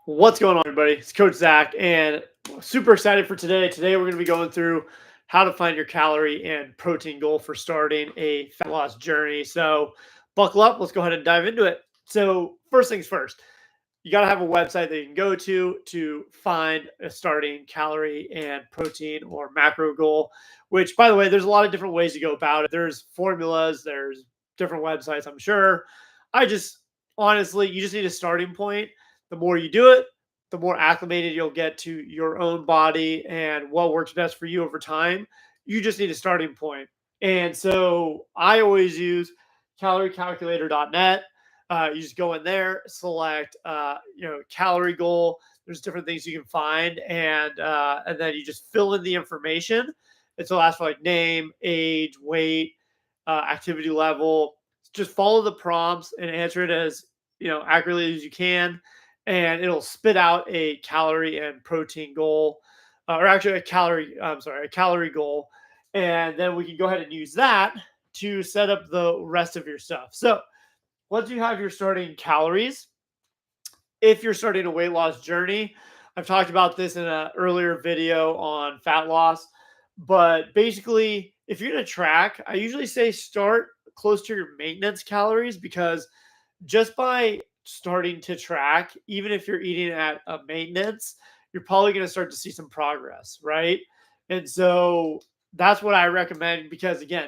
What's going on, everybody? It's Coach Zach, and super excited for today. Today, we're going to be going through how to find your calorie and protein goal for starting a fat loss journey. So, buckle up. Let's go ahead and dive into it. So, first things first, you got to have a website that you can go to find a starting calorie and protein or macro goal. Which, by the way, there's a lot of different ways to go about it. There's formulas, there's different websites, I'm sure. I just honestly, you just need a starting point. The more you do it, the more acclimated you'll get to your own body and what works best for you over time. You just need a starting point. And so I always use caloriecalculator.net. You just go in there, select calorie goal. There's different things you can find, and then you just fill in the information. And so that's for like name, age, weight, activity level. Just follow the prompts and answer it as accurately as you can, and it'll spit out a calorie and protein goal, or actually a calorie goal, and then we can go ahead and use that to set up the rest of your stuff. So once you have your starting calories, if you're starting a weight loss journey, I've talked about this in an earlier video on fat loss, but basically, if you're going to track, I usually say start close to your maintenance calories, because just by starting to track, even if you're eating at a maintenance, you're probably going to start to see some progress, right? And so that's what I recommend, because again,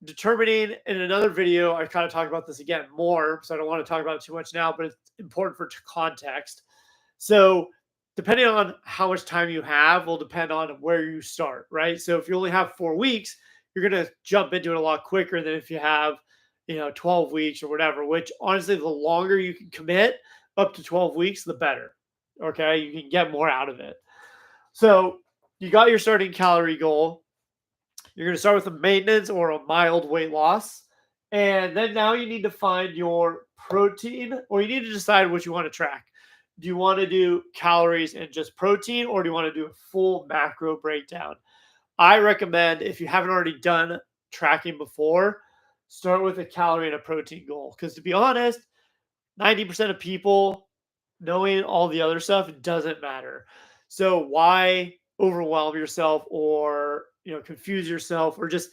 determining in another video, I kind of talk about this again more, so I don't want to talk about it too much now, but it's important for context. So, depending on how much time you have, will depend on where you start, right? So, if you only have 4 weeks, you're going to jump into it a lot quicker than if you have, 12 weeks or whatever, which honestly, the longer you can commit, up to 12 weeks, the better. Okay. You can get more out of it. So, you got your starting calorie goal. You're going to start with a maintenance or a mild weight loss. And then now you need to find your protein, or you need to decide what you want to track. Do you want to do calories and just protein, or do you want to do a full macro breakdown? I recommend, if you haven't already done tracking before, start with a calorie and a protein goal. Because to be honest, 90% of people, knowing all the other stuff, it doesn't matter. So why overwhelm yourself, or confuse yourself, or just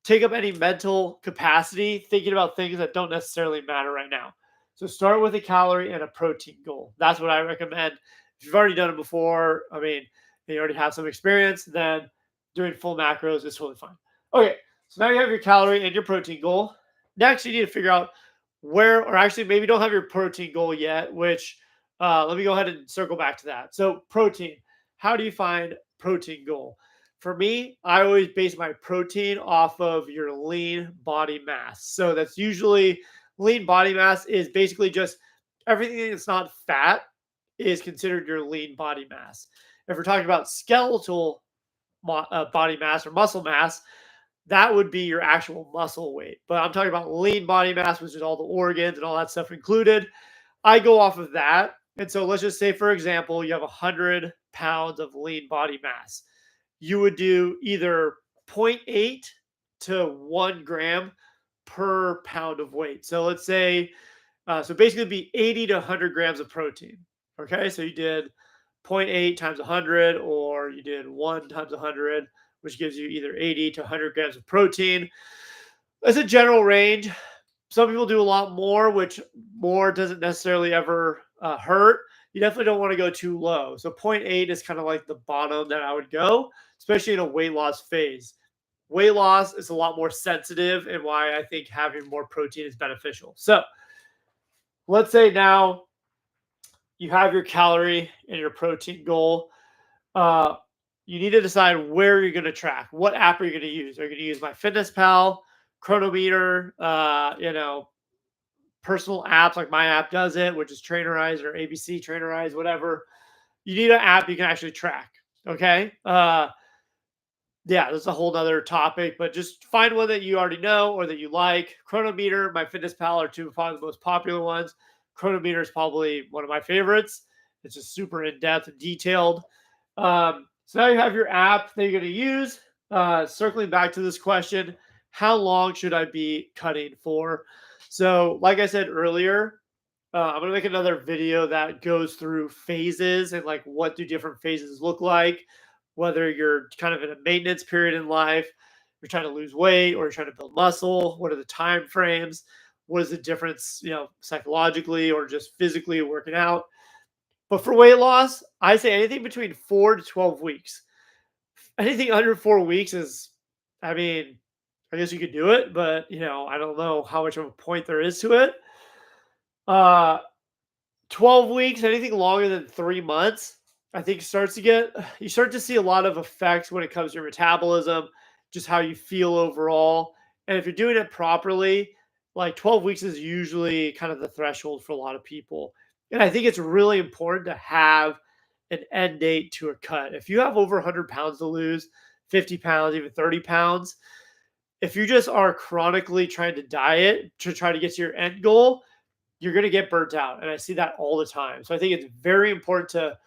take up any mental capacity thinking about things that don't necessarily matter right now? So start with a calorie and a protein goal. That's what I recommend. If you've already done it before, I mean, you already have some experience, then doing full macros is totally fine. Okay, so now you have your calorie and your protein goal. Next, you need to figure out where, or actually maybe don't have your protein goal yet, which let me go ahead and circle back to that. So protein, how do you find protein goal? For me, I always base my protein off of your lean body mass. So that's usually, lean body mass is basically just everything that's not fat is considered your lean body mass. If we're talking about skeletal body mass or muscle mass, that would be your actual muscle weight. But I'm talking about lean body mass, which is all the organs and all that stuff included. I go off of that. And so let's just say, for example, you have 100 pounds of lean body mass. You would do either zero 0.8 to 1 gram per pound of weight. So let's say, so basically it'd be 80 to 100 grams of protein. Okay, so you did 0.8 times 100, or you did 1 times 100, which gives you either 80 to 100 grams of protein. That's a general range. Some people do a lot more, which more doesn't necessarily ever hurt. You definitely don't want to go too low. So 0.8 is kind of like the bottom that I would go, especially in a weight loss phase. Weight loss is a lot more sensitive, and why I think having more protein is beneficial. So let's say now you have your calorie and your protein goal. You need to decide where you're going to track. What app are you going to use? Are you going to use MyFitnessPal, Chronometer, personal apps like my app does it, which is Trainerize, or ABC Trainerize, whatever. You need an app you can actually track. Okay. Yeah, that's a whole nother topic, but just find one that you already know or that you like. Chronometer, MyFitnessPal are two of probably the most popular ones. Chronometer is probably one of my favorites. It's just super in-depth and detailed. So now you have your app that you're going to use. Circling back to this question, how long should I be cutting for? So like I said earlier, I'm gonna make another video that goes through phases and like what do different phases look like, whether you're kind of in a maintenance period in life, you're trying to lose weight or you're trying to build muscle. What are the time frames? What is the difference, psychologically or just physically working out? But for weight loss, I say anything between 4 to 12 weeks. Anything under 4 weeks is, I mean, I guess you could do it, but I don't know how much of a point there is to it. Uh, 12 weeks, anything longer than 3 months, I think starts to get, you start to see a lot of effects when it comes to your metabolism, just how you feel overall. And if you're doing it properly, like 12 weeks is usually kind of the threshold for a lot of people. And I think it's really important to have an end date to a cut. If you have over 100 pounds to lose, 50 pounds, even 30 pounds, if you just are chronically trying to diet to try to get to your end goal, you're going to get burnt out. And I see that all the time. So I think it's very important to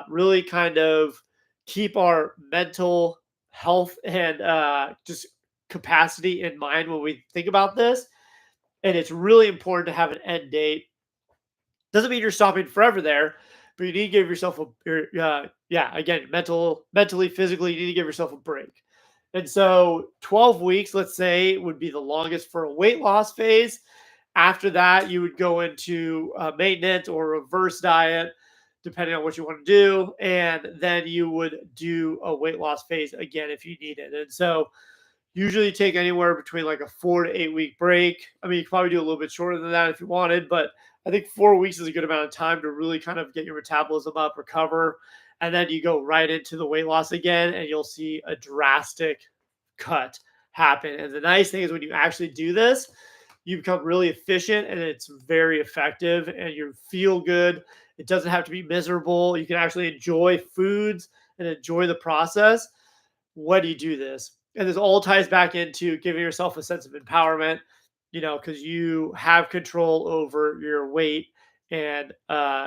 really kind of keep our mental health and just capacity in mind when we think about this. And it's really important to have an end date. Doesn't mean you're stopping forever there, but you need to give yourself yeah, again, mentally, physically, you need to give yourself a break. And so 12 weeks, let's say, would be the longest for a weight loss phase. After that, you would go into maintenance or reverse diet, depending on what you want to do. And then you would do a weight loss phase again if you need it. And so usually take anywhere between like a 4 to 8 week break. I mean, you could probably do a little bit shorter than that if you wanted, but I think 4 weeks is a good amount of time to really kind of get your metabolism up, recover, and then you go right into the weight loss again, and you'll see a drastic cut happen. And the nice thing is when you actually do this, you become really efficient and it's very effective and you feel good. It doesn't have to be miserable. You can actually enjoy foods and enjoy the process when you do this. And this all ties back into giving yourself a sense of empowerment, because you have control over your weight and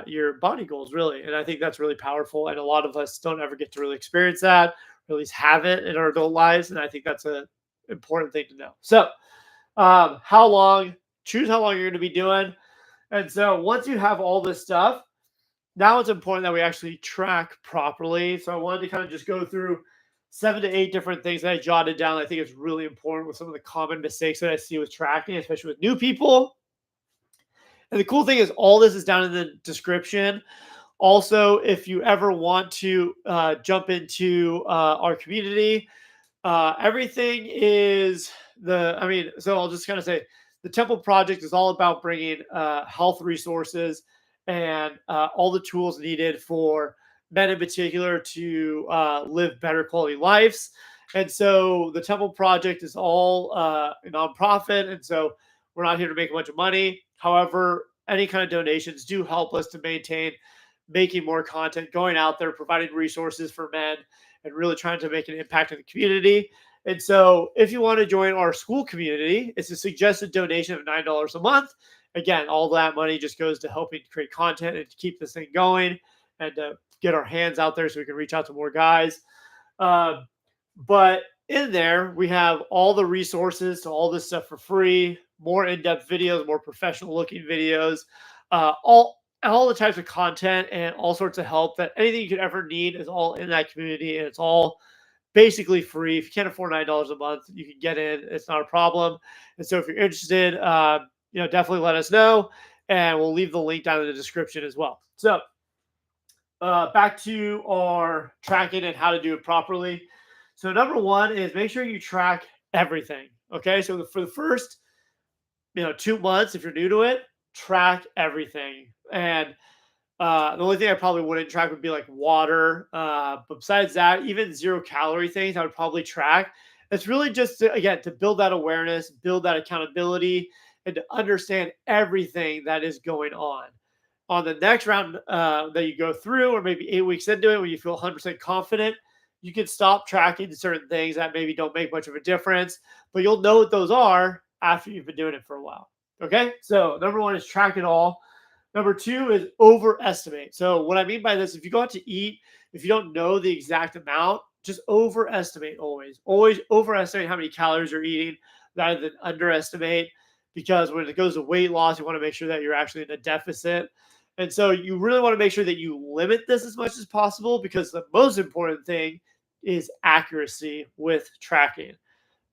your body goals, really. And I think that's really powerful. And a lot of us don't ever get to really experience that, or at least have it in our adult lives. And I think that's an important thing to know. So, how long, choose how long you're going to be doing. And so once you have all this stuff, now it's important that we actually track properly. So I wanted to kind of just go through 7 to 8 different things that I jotted down. I think it's really important with some of the common mistakes that I see with tracking, especially with new people. And the cool thing is all this is down in the description. Also, if you ever want to jump into our community, everything is so I'll just kind of say the Temple Project is all about bringing health resources and all the tools needed for men in particular to live better quality lives. And so the Temple Project is all a nonprofit. And so we're not here to make a bunch of money. However, any kind of donations do help us to maintain making more content, going out there, providing resources for men, and really trying to make an impact in the community. And so, if you want to join our school community, it's a suggested donation of $9 a month. Again, all that money just goes to helping create content and to keep this thing going and to get our hands out there so we can reach out to more guys. Um, but in there, we have all the resources to all this stuff for free, more in-depth videos, more professional looking videos, all the types of content and all sorts of help that anything you could ever need is all in that community. And it's all basically free. If you can't afford $9 a month, you can get in. It's not a problem. And so if you're interested, definitely let us know. And we'll leave the link down in the description as well. So back to our tracking and how to do it properly. So number one is make sure you track everything. Okay. So for the first, 2 months, if you're new to it, track everything. And the only thing I probably wouldn't track would be like water. But besides that, even 0-calorie things, I would probably track. It's really just again to build that awareness, build that accountability, and to understand everything that is going on. On the next round that you go through, or maybe 8 weeks into it, when you feel 100% confident, you can stop tracking certain things that maybe don't make much of a difference, but you'll know what those are after you've been doing it for a while. Okay, so number one is track it all. Number two is overestimate. So what I mean by this, if you go out to eat, if you don't know the exact amount, just overestimate always. Always overestimate how many calories you're eating rather than underestimate. because when it goes to weight loss, you want to make sure that you're actually in a deficit. And so you really want to make sure that you limit this as much as possible, because the most important thing is accuracy with tracking.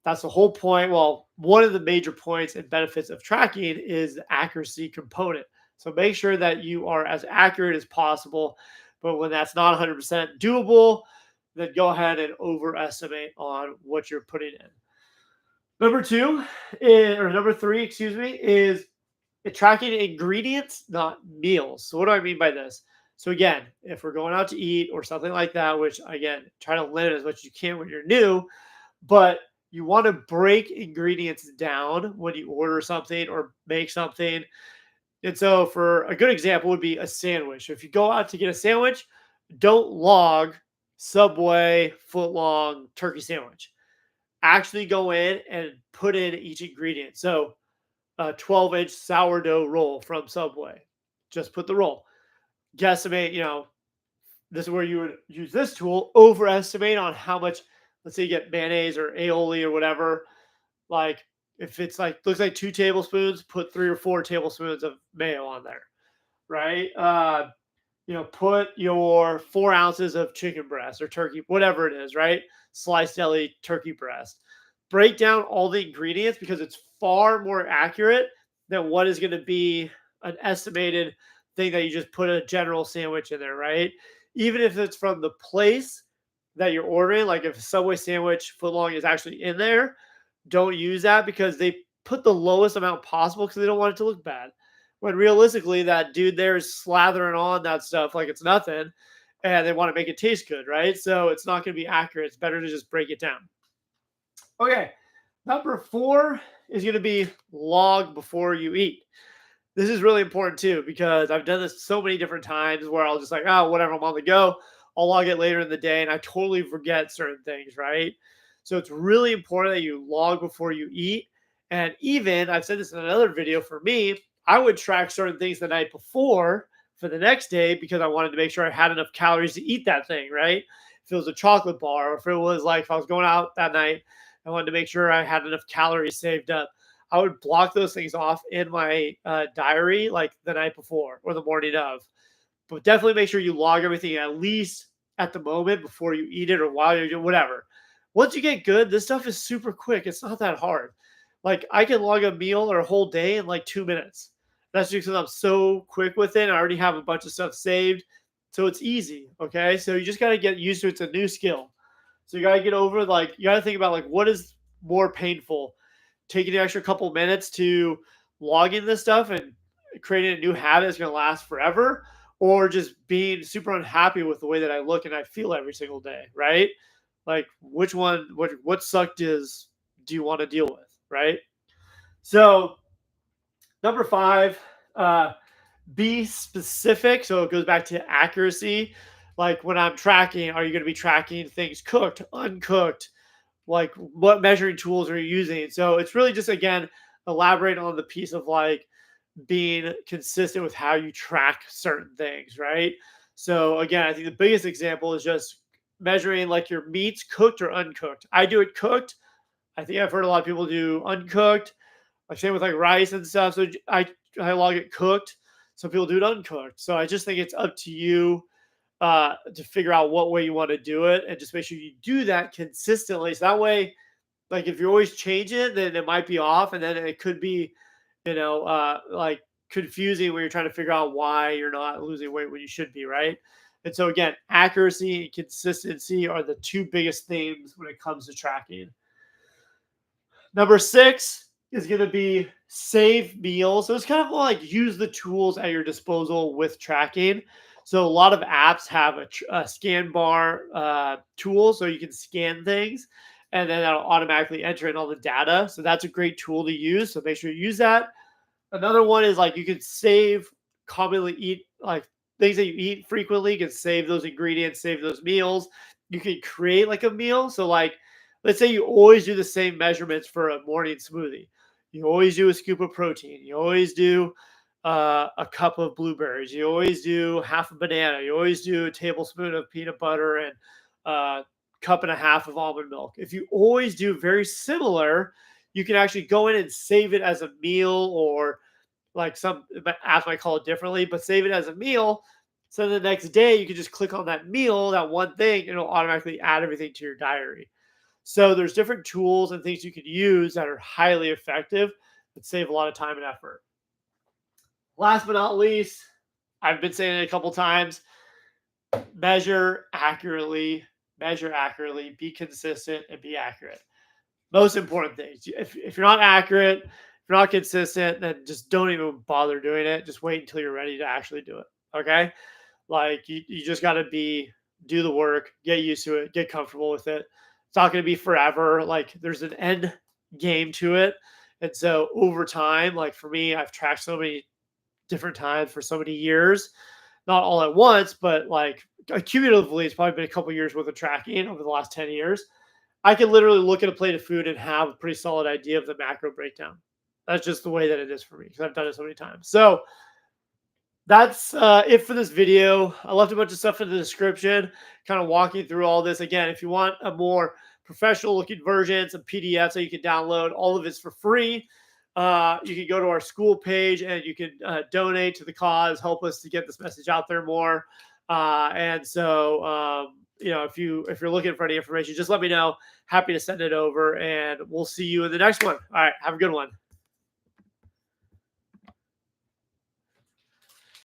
That's the whole point. Well, one of the major points and benefits of tracking is the accuracy component. So make sure that you are as accurate as possible. But when that's not 100% doable, then go ahead and overestimate on what you're putting in. Number three, excuse me, is tracking ingredients, not meals. So what do I mean by this? So again, if we're going out to eat or something like that, which again, try to limit as much as you can when you're new, but you want to break ingredients down when you order something or make something. And so for a good example would be a sandwich. So if you go out to get a sandwich, don't log Subway foot-long turkey sandwich. Actually go in and put in each ingredient. So a 12-inch sourdough roll from Subway. Just put the roll. Guesstimate, this is where you would use this tool, overestimate on how much, let's say you get mayonnaise or aioli or whatever. Like if it's like, looks like 2 tablespoons, put 3 or 4 tablespoons of mayo on there, right? Put your 4 ounces of chicken breast or turkey, whatever it is, right? Sliced deli turkey breast. Break down all the ingredients, because it's far more accurate than what is going to be an estimated thing that you just put a general sandwich in there, right? Even if it's from the place that you're ordering, like if a Subway sandwich footlong is actually in there, don't use that, because they put the lowest amount possible because they don't want it to look bad. When realistically, that dude there is slathering on that stuff like it's nothing, and they want to make it taste good, right? So it's not going to be accurate. It's better to just break it down. Okay, number 4 is going to be log before you eat. This is really important too, because I've done this so many different times where I'll just like, oh, whatever, I'm on the go. I'll log it later in the day, and I totally forget certain things, right? So it's really important that you log before you eat. And even, I've said this in another video, for me, I would track certain things the night before for the next day, because I wanted to make sure I had enough calories to eat that thing, right? If it was a chocolate bar, or if it was like, if I was going out that night, I wanted to make sure I had enough calories saved up. I would block those things off in my diary like the night before or the morning of. But definitely make sure you log everything at least at the moment before you eat it or while you're doing whatever. Once you get good, this stuff is super quick. It's not that hard. Like I can log a meal or a whole day in like 2 minutes. That's just because I'm so quick with it. I already have a bunch of stuff saved. So it's easy. Okay. So you just got to get used to it. It's a new skill. So you got to get over, like, you got to think about like, what is more painful? Taking an extra couple minutes to log in this stuff and creating a new habit that's going to last forever, or just being super unhappy with the way that I look and I feel every single day, right? Like which one, what suck do you want to deal with, right? So number 5, be specific. So it goes back to accuracy. Like when I'm tracking, are you going to be tracking things cooked, uncooked? Like what measuring tools are you using? So it's really just, again, elaborate on the piece of like being consistent with how you track certain things, right? So again, I think the biggest example is just measuring like your meats cooked or uncooked. I do it cooked. I think I've heard a lot of people do uncooked. Like same with like rice and stuff. So I log it cooked. Some people do it uncooked. So I just think it's up to you to figure out what way you want to do it, and just make sure you do that consistently. So that way, like if you always change it, then it might be off, and then it could be, like confusing when you're trying to figure out why you're not losing weight when you should be, right? And so again, accuracy and consistency are the 2 biggest themes when it comes to tracking. Number 6 is going to be save meals. So it's kind of like use the tools at your disposal with tracking. So a lot of apps have a scan bar tool, so you can scan things, and then that'll automatically enter in all the data. So that's a great tool to use. So make sure you use that. Another one is like you can save commonly eat, like things that you eat frequently. You can save those ingredients, save those meals. You can create like a meal. So like, let's say you always do the same measurements for a morning smoothie. You always do a scoop of protein. You always do a cup of blueberries. You always do half a banana. You always do a tablespoon of peanut butter and a cup and a half of almond milk. If you always do very similar, you can actually go in and save it as a meal, or like some apps might call it differently, but save it as a meal. So the next day you can just click on that meal, that one thing, and it'll automatically add everything to your diary. So there's different tools and things you could use that are highly effective that save a lot of time and effort. Last but not least, I've been saying it a couple times, measure accurately, be consistent, and be accurate. Most important things. If you're not accurate, if you're not consistent, then just don't even bother doing it. Just wait until you're ready to actually do it. Okay. Like you just got to do the work, get used to it, get comfortable with it. It's not going to be forever. Like there's an end game to it. And so over time, like for me, I've tracked so many different times for so many years, not all at once, but like cumulatively, it's probably been a couple years worth of tracking over the last 10 years. I can literally look at a plate of food and have a pretty solid idea of the macro breakdown. That's just the way that it is for me because I've done it so many times. So that's it for this video. I left a bunch of stuff in the description, kind of walking through all this. Again, if you want a more professional looking version, some PDFs that you can download, all of it's for free. You can go to our school page and you can donate to the cause, help us to get this message out there more. And so, if you're looking for any information, just let me know. Happy to send it over, and we'll see you in the next one. All right, have a good one.